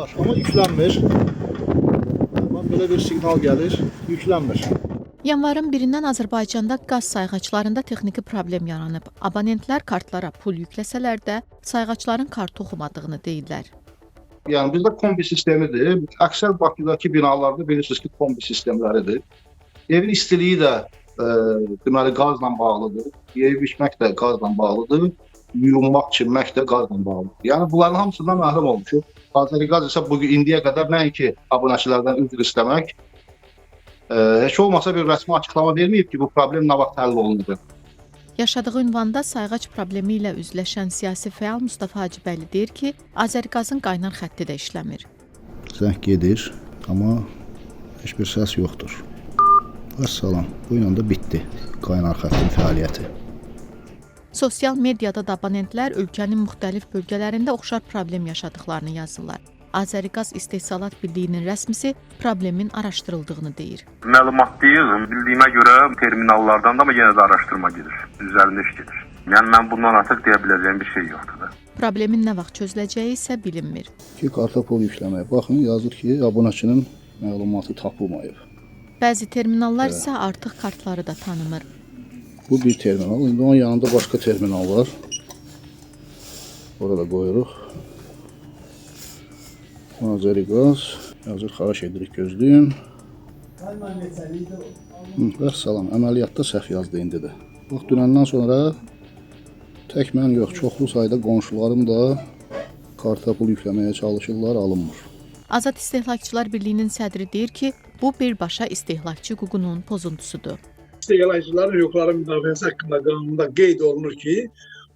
var, amma yüklənmir. Bax, belə bir siqnal gəlir, yüklənmir. Yanvarın 1-dən Azərbaycanda qaz sayğaclarında texniki problem yaranıb. Abonentlər kartlara pul yükləsələr də sayğacların kartı oxumadığını deyirlər. Yəni bizdə kombi sistemidir. Əksər Bakıdakı binalarda bilirsiniz ki, kombi sistemləridir. Evin istiliyi də deməli qazla bağlıdır. Yeyib içmək də qazla bağlıdır. Yuyunmaq, çimmək də qazla bağlıdır. Yəni bunların hamısından məhrum olmuşuq. Azəriqaz isə bugün indiyə qədər nəinki abunəçilərdən üzr istəmək, heç olmasa bir rəsmi açıqlama verməyib ki, bu problem nə vaxt həll olunacaq. Yaşadığı ünvanda sayğac problemi ilə üzləşən siyasi fəal Mustafa Hacıbəyli deyir ki, Azəriqazın qaynar xətti də işləmir. Zəng gedir, amma heç bir səs yoxdur. Vəssalam, bu ilə də bitdi qaynar xəttin fəaliyyəti. Sosial mediada da abonentlər ölkənin müxtəlif bölgələrində oxşar problem yaşadıqlarını yazırlar. Azəriqaz İstehsalat Birliyinin rəsmisi problemin araşdırıldığını deyir. Məlumatlıyıq, bildiyimə görə terminallardan da amma yenə də araşdırma gedir, üzərində iş gedir. Yəni mən bundan artıq deyə biləcəyim bir şey yoxdur da. Problemin nə vaxt çözüləcəyi isə bilinmir. Ki, karta pul yükləməyə baxın, yazır ki, abunəçinin məlumatı tapılmayıb. Bəzi terminallar isə artıq kartları da tanımır. Bu bir terminal, indi onun yanında başqa terminal var. Orada qoyuruq. Azəriqaz yazır, xahiş edirik, gözləyin. Vəssalam, əməliyyatda səhv yazdı indi də. Bax, dünəndən sonra tək mən yox, çoxlu sayda qonşularım da karta pul yükləməyə çalışırlar, alınmır. Azad İstehlakçılar Birliyinin sədri deyir ki, bu birbaşa istehlakçı hüququnun pozuntusudur. İstehlakçıların hüquqları müdafiəsi haqqında qanunda qeyd olunur ki,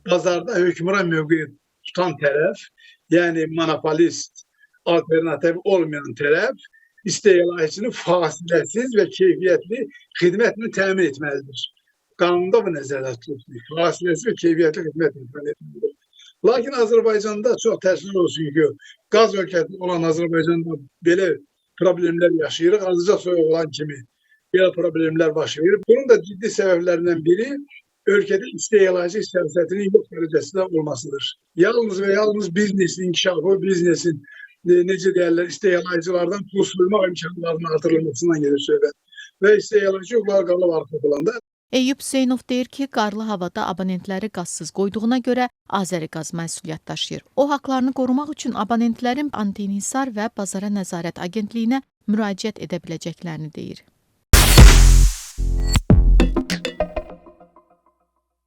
bazarda hökmran mövqe tutan tərəf, yəni monopolist, alternativ olmayan tərəf istehlakçının fasiləsiz və keyfiyyətli xidmətini təmin etməlidir. Qanunda bu nəzərdə tutulur. Fasiləsiz və keyfiyyətli xidmət etməlidir. Lakin Azərbaycanda çox təəssüf olsun ki, qaz ölkəsi olan Azərbaycanda belə problemlər yaşayırıq. Azca soyuq olan kimi belə problemlər baş verir. Bunun da ciddi səbəblərindən biri ölkədə istehlakçı siyasətinin yox dərəcəsində olmasıdır. Yalnız və yalnız biznesin inkişafı, biznesin necə deyərlər, istehlakçılardan pul soymaq imkanlarının artırılmasından gedir söhbət. Və istehlakçı hüquqları qalıb arxa planda. Eyüp Hüseynov deyir ki, qarlı havada abonentləri qazsız qoyduğuna görə Azəriqaz məsuliyyət daşıyır. O, haqlarını qorumaq üçün abonentlərin Anti-İnhisar və Bazara Nəzarət Agentliyinə müraciət edə biləcəklərini deyir.